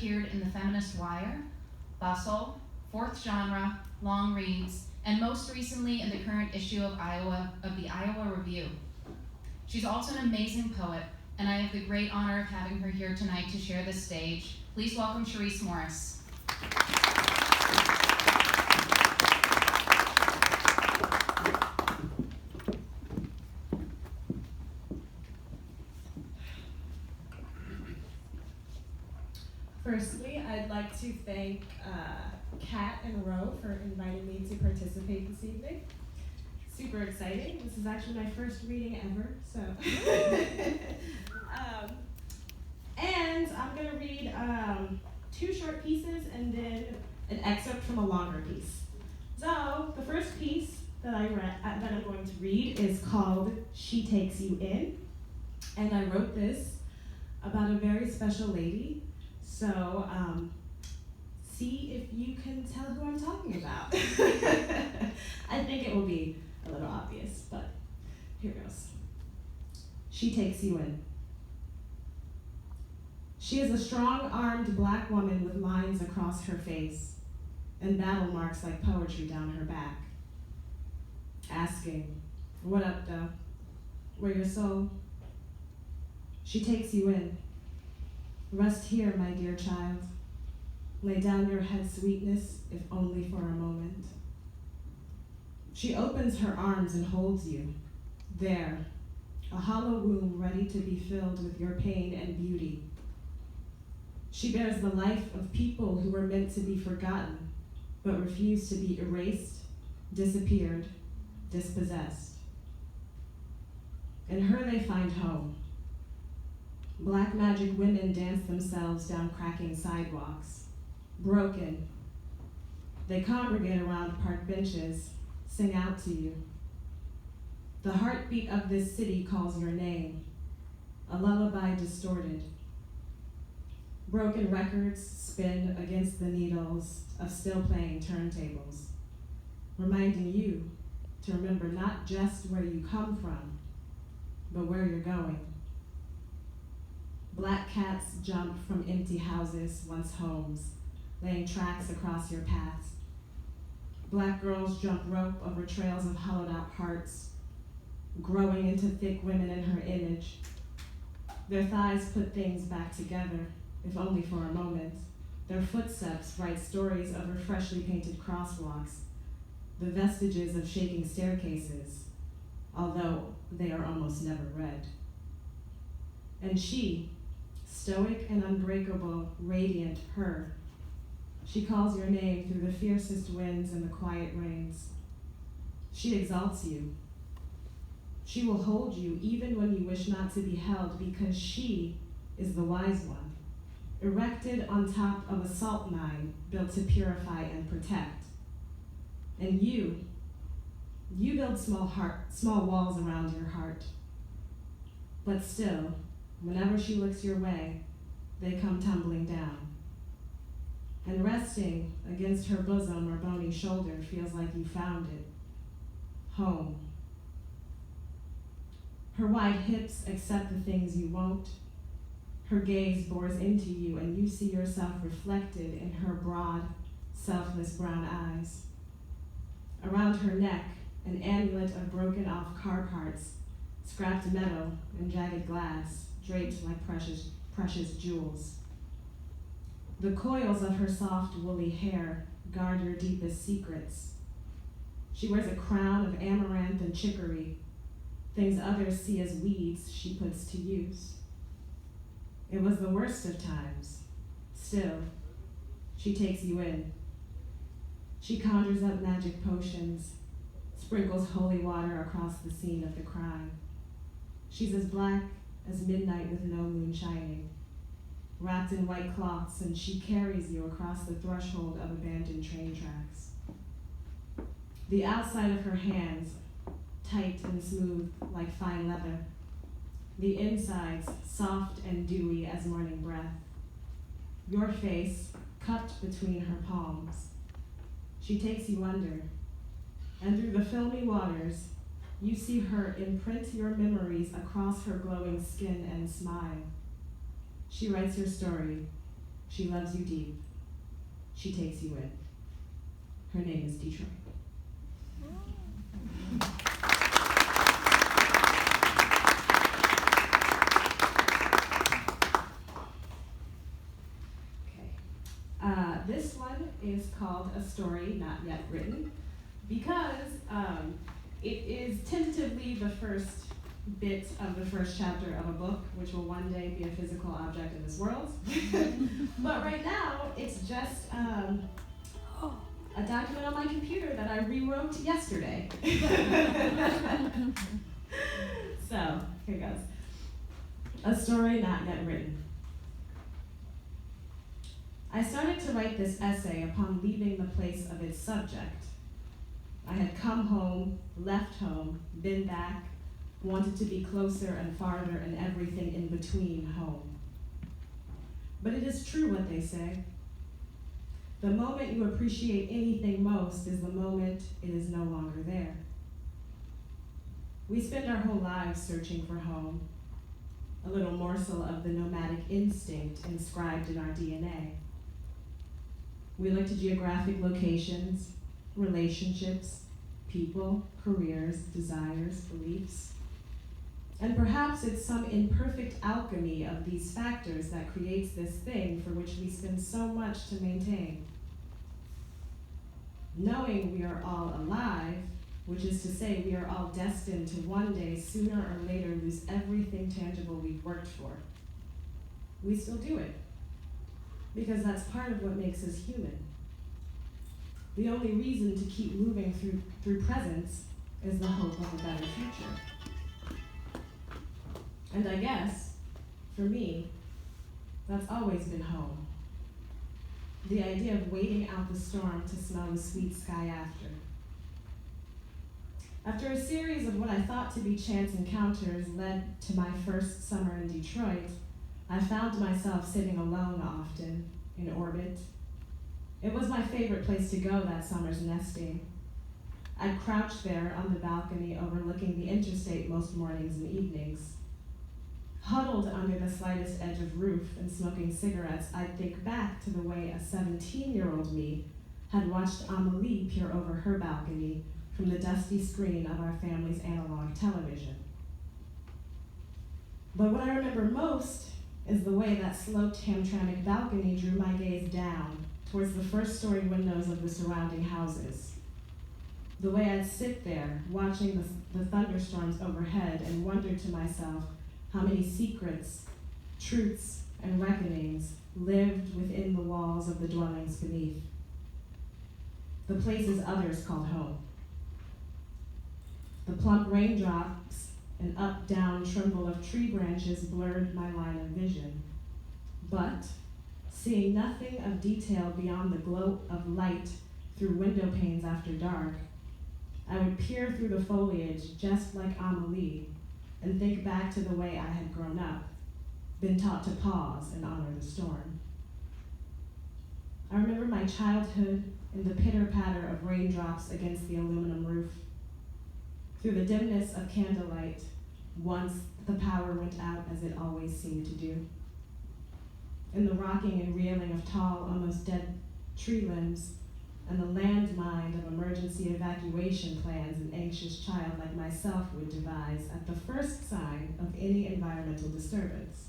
appeared in The Feminist Wire, Bustle, Fourth Genre, Long Reads, and most recently in the current issue of the Iowa Review. She's also an amazing poet, and I have the great honor of having her here tonight to share this stage. Please welcome Cherise Morris. Firstly, I'd like to thank Kat and Ro for inviting me to participate this evening. Super exciting. This is actually my first reading ever, so. And I'm gonna read 2 short pieces and then an excerpt from a longer piece. So the first piece that I'm going to read is called She Takes You In, and I wrote this about a very special lady. So see if you can tell who I'm talking about. I think it will be a little obvious, but here goes. She takes you in. She is a strong-armed black woman with lines across her face and battle marks like poetry down her back. Asking, what up, though? Where your soul? She takes you in. Rest here, my dear child. Lay down your head, sweetness, if only for a moment. She opens her arms and holds you. There, a hollow womb ready to be filled with your pain and beauty. She bears the life of people who were meant to be forgotten, but refused to be erased, disappeared, dispossessed. In her they find home. Black magic women dance themselves down cracking sidewalks. Broken. They congregate around park benches, sing out to you. The heartbeat of this city calls your name, a lullaby distorted. Broken records spin against the needles of still playing turntables, reminding you to remember not just where you come from, but where you're going. Black cats jump from empty houses, once homes, laying tracks across your paths. Black girls jump rope over trails of hollowed out hearts, growing into thick women in her image. Their thighs put things back together, if only for a moment. Their footsteps write stories over freshly painted crosswalks, the vestiges of shaking staircases, although they are almost never read. And she, stoic and unbreakable, radiant her, she calls your name through the fiercest winds and the quiet rains. She exalts you. She will hold you even when you wish not to be held, because she is the wise one, erected on top of a salt mine built to purify and protect. And you build small walls around your heart. But still, whenever she looks your way, they come tumbling down. And resting against her bosom or bony shoulder feels like you found it. Home. Her wide hips accept the things you won't. Her gaze bores into you, and you see yourself reflected in her broad, selfless brown eyes. Around her neck, an amulet of broken off car parts, scrapped metal and jagged glass, draped like precious jewels. The coils of her soft, woolly hair guard your deepest secrets. She wears a crown of amaranth and chicory, things others see as weeds she puts to use. It was the worst of times. Still, she takes you in. She conjures up magic potions, sprinkles holy water across the scene of the crime. She's as black as midnight with no moon shining, wrapped in white cloths, and she carries you across the threshold of abandoned train tracks. The outside of her hands, tight and smooth like fine leather. The insides, soft and dewy as morning breath. Your face, cupped between her palms. She takes you under, and through the filmy waters, you see her imprint your memories across her glowing skin and smile. She writes your story, She loves you deep. She takes you in. Her name is Detroit. This one is called A Story Not Yet Written because it is tentatively the first bit of the first chapter of a book, which will one day be a physical object in this world. But right now, it's just a document on my computer that I rewrote yesterday. So, here goes. A Story Not Yet Written. I started to write this essay upon leaving the place of its subject. I had come home, left home, been back, wanted to be closer and farther and everything in between home. But it is true what they say. The moment you appreciate anything most is the moment it is no longer there. We spend our whole lives searching for home, a little morsel of the nomadic instinct inscribed in our DNA. We look to geographic locations, relationships, people, careers, desires, beliefs. And perhaps it's some imperfect alchemy of these factors that creates this thing for which we spend so much to maintain. Knowing we are all alive, which is to say we are all destined to one day, sooner or later, lose everything tangible we've worked for, we still do it. Because that's part of what makes us human. The only reason to keep moving through presence is the hope of a better future. And I guess, for me, that's always been home. The idea of waiting out the storm to smell the sweet sky after. After a series of what I thought to be chance encounters led to my first summer in Detroit, I found myself sitting alone often, in orbit. It was my favorite place to go that summer's nesting. I'd crouch there on the balcony overlooking the interstate most mornings and evenings. Huddled under the slightest edge of roof and smoking cigarettes, I'd think back to the way a 17-year-old me had watched Amelie peer over her balcony from the dusty screen of our family's analog television. But what I remember most is the way that sloped Hamtramck balcony drew my gaze down towards the first-story windows of the surrounding houses. The way I'd sit there, watching the thunderstorms overhead and wonder to myself how many secrets, truths, and reckonings lived within the walls of the dwellings beneath. The places others called home. The plump raindrops an up-down tremble of tree branches blurred my line of vision. But, seeing nothing of detail beyond the glow of light through window panes after dark, I would peer through the foliage just like Amelie and think back to the way I had grown up, been taught to pause and honor the storm. I remember my childhood in the pitter-patter of raindrops against the aluminum roof. Through the dimness of candlelight, once the power went out as it always seemed to do. In the rocking and reeling of tall, almost dead tree limbs, and the landmine of emergency evacuation plans an anxious child like myself would devise at the first sign of any environmental disturbance.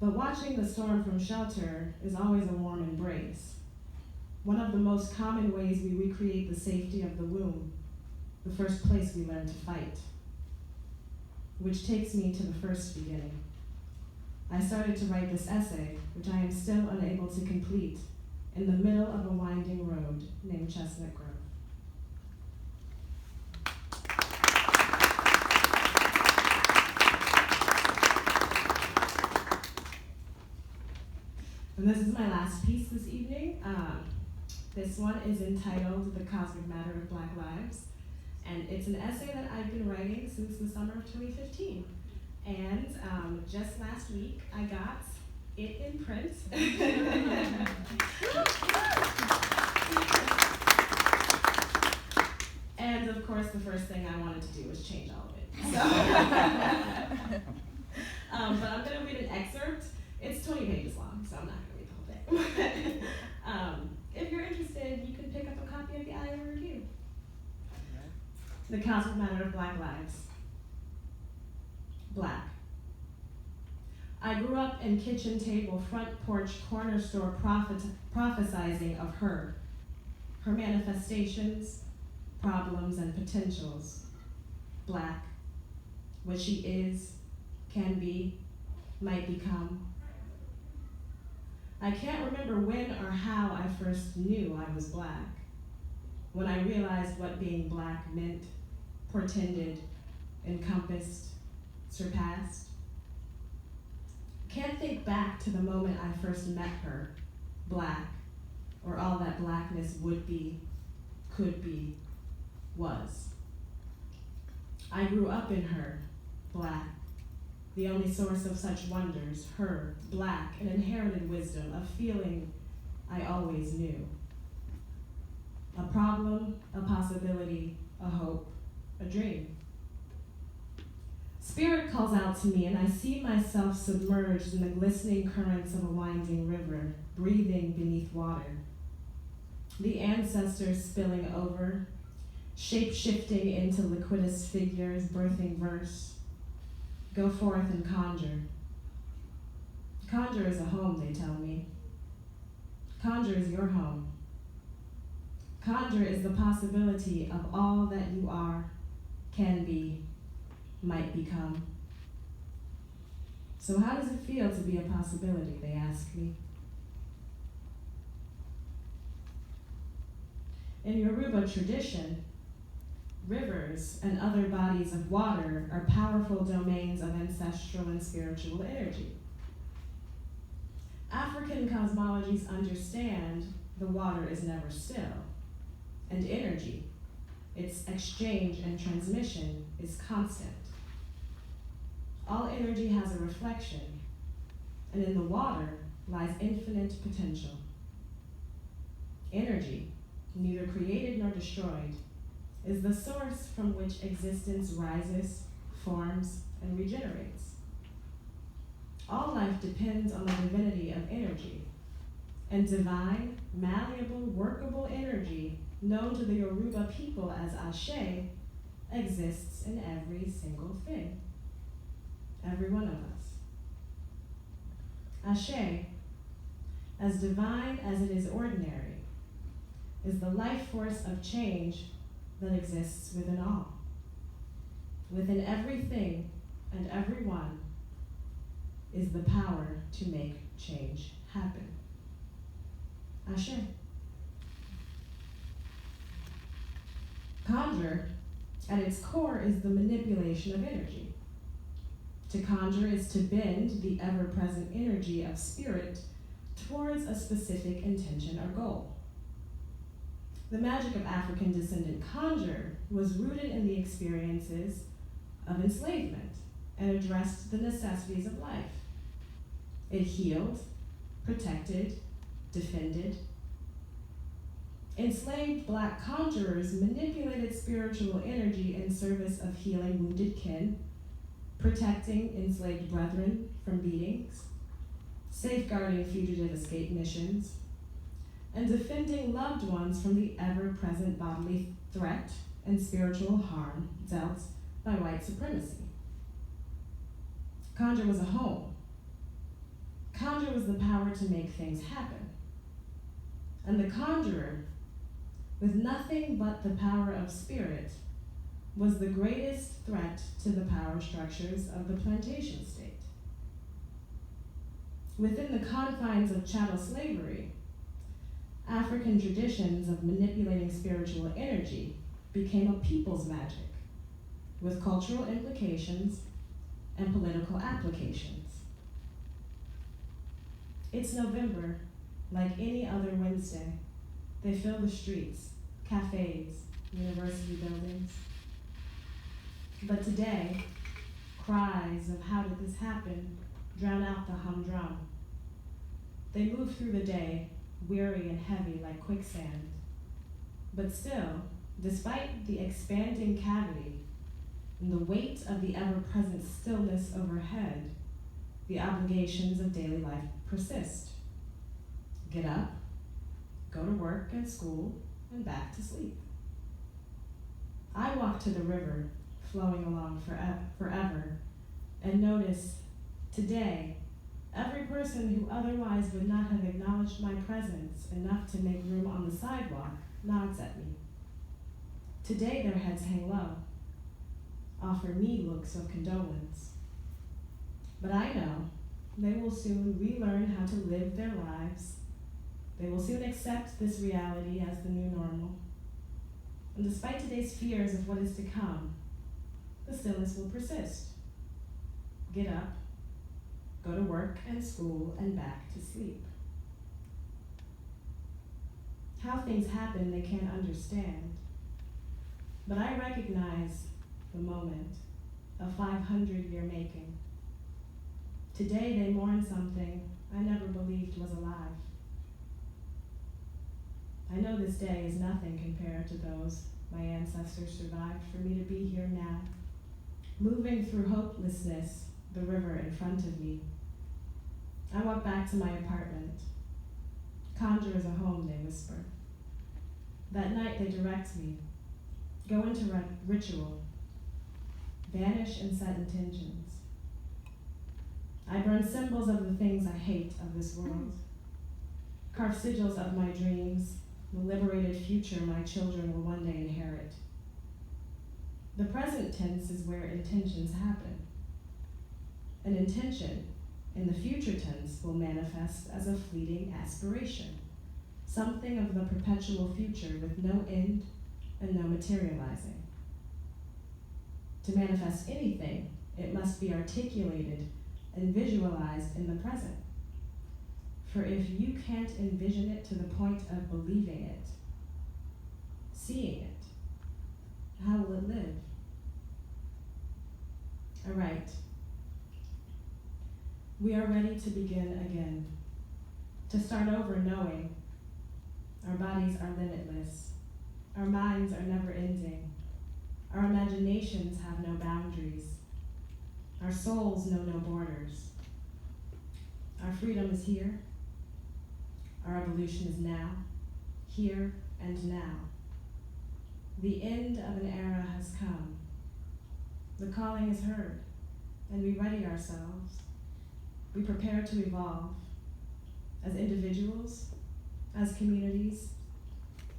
But watching the storm from shelter is always a warm embrace. One of the most common ways we recreate the safety of the womb, the first place we learn to fight. Which takes me to the first beginning. I started to write this essay, which I am still unable to complete, in the middle of a winding road named Chestnut Grove. And this is my last piece this evening. This one is entitled The Cosmic Matter of Black Lives. And it's an essay that I've been writing since the summer of 2015. And just last week, I got it in print. And of course, the first thing I wanted to do was change all of it. So, but I'm gonna read an excerpt. It's 20 pages long. The cosmic matter of Black lives. Black. I grew up in kitchen table, front porch, corner store prophesizing of her manifestations, problems, and potentials. Black. What she is, can be, might become. I can't remember when or how I first knew I was Black, when I realized what being Black meant, portended, encompassed, surpassed. Can't think back to the moment I first met her, Black, or all that Blackness would be, could be, was. I grew up in her, Black, the only source of such wonders, her, Black, an inherited wisdom, a feeling I always knew. A problem, a possibility, a hope, a dream. Spirit calls out to me, and I see myself submerged in the glistening currents of a winding river, breathing beneath water. The ancestors spilling over, shape-shifting into liquidous figures, birthing verse. Go forth and conjure. Conjure is a home, they tell me. Conjure is your home. Conjure is the possibility of all that you are, can be, might become. So how does it feel to be a possibility, they ask me. In Yoruba tradition, rivers and other bodies of water are powerful domains of ancestral and spiritual energy. African cosmologies understand the water is never still, and energy, its exchange and transmission, is constant. All energy has a reflection, and in the water lies infinite potential. Energy, neither created nor destroyed, is the source from which existence rises, forms, and regenerates. All life depends on the divinity of energy, and divine, malleable, workable energy, known to the Yoruba people as Ashe, exists in every single thing, every one of us. Ashe, as divine as it is ordinary, is the life force of change that exists within all. Within everything and everyone is the power to make change happen. Ashe. Conjure, at its core, is the manipulation of energy. To conjure is to bend the ever-present energy of spirit towards a specific intention or goal. The magic of African descendant conjure was rooted in the experiences of enslavement and addressed the necessities of life. It healed, protected, defended. Enslaved Black conjurers manipulated spiritual energy in service of healing wounded kin, protecting enslaved brethren from beatings, safeguarding fugitive escape missions, and defending loved ones from the ever-present bodily threat and spiritual harm dealt by white supremacy. Conjure was a home. Conjure was the power to make things happen. And the conjurer, with nothing but the power of spirit, was the greatest threat to the power structures of the plantation state. Within the confines of chattel slavery, African traditions of manipulating spiritual energy became a people's magic, with cultural implications and political applications. It's November, like any other Wednesday. They fill the streets, cafes, university buildings. But today, cries of "how did this happen" drown out the humdrum. They move through the day, weary and heavy like quicksand. But still, despite the expanding cavity and the weight of the ever-present stillness overhead, the obligations of daily life persist. Get up, go to work and school, and back to sleep. I walk to the river flowing along forever and notice today every person who otherwise would not have acknowledged my presence enough to make room on the sidewalk nods at me. Today their heads hang low, offer me looks of condolence. But I know they will soon relearn how to live their lives. They will soon accept this reality as the new normal. And despite today's fears of what is to come, the stillness will persist. Get up, go to work and school, and back to sleep. How things happen they can't understand, but I recognize the moment, a 500-year making. Today they mourn something I never believed was alive. I know this day is nothing compared to those my ancestors survived for me to be here now, moving through hopelessness, the river in front of me. I walk back to my apartment. Conjure is a home, they whisper. That night they direct me. Go into ritual. Vanish and set intentions. I burn symbols of the things I hate of this world. Carve sigils of my dreams, the liberated future my children will one day inherit. The present tense is where intentions happen. An intention in the future tense will manifest as a fleeting aspiration, something of the perpetual future with no end and no materializing. To manifest anything, it must be articulated and visualized in the present. For if you can't envision it to the point of believing it, seeing it, how will it live? All right. We are ready to begin again, to start over knowing our bodies are limitless, our minds are never ending, our imaginations have no boundaries, our souls know no borders. Our freedom is here, our evolution is now, here and now. The end of an era has come. The calling is heard, and we ready ourselves. We prepare to evolve as individuals, as communities,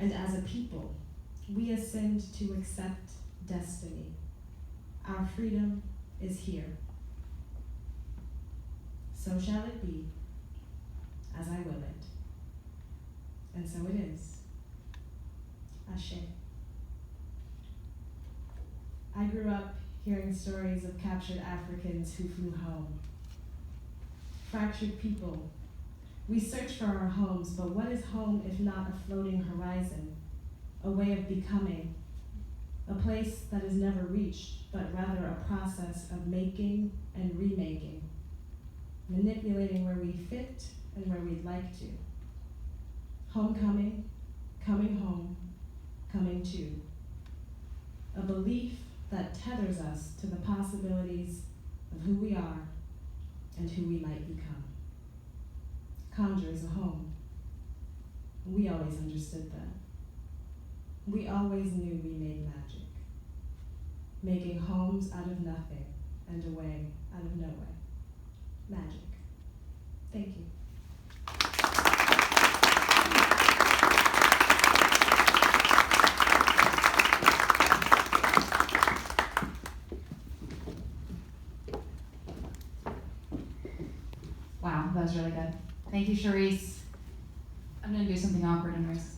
and as a people. We ascend to accept destiny. Our freedom is here. So shall it be, as I will it. And so it is. Ashe. I grew up hearing stories of captured Africans who flew home. Fractured people. We search for our homes, but what is home if not a floating horizon, a way of becoming, a place that is never reached, but rather a process of making and remaking, manipulating where we fit and where we'd like to. Homecoming, coming home, coming to. A belief that tethers us to the possibilities of who we are and who we might become. Conjure is a home. We always understood that. We always knew we made magic, making homes out of nothing and a way out of no way. Magic. Thank you. Wow, that was really good. Thank you, Cherise. I'm gonna do something awkward and racist.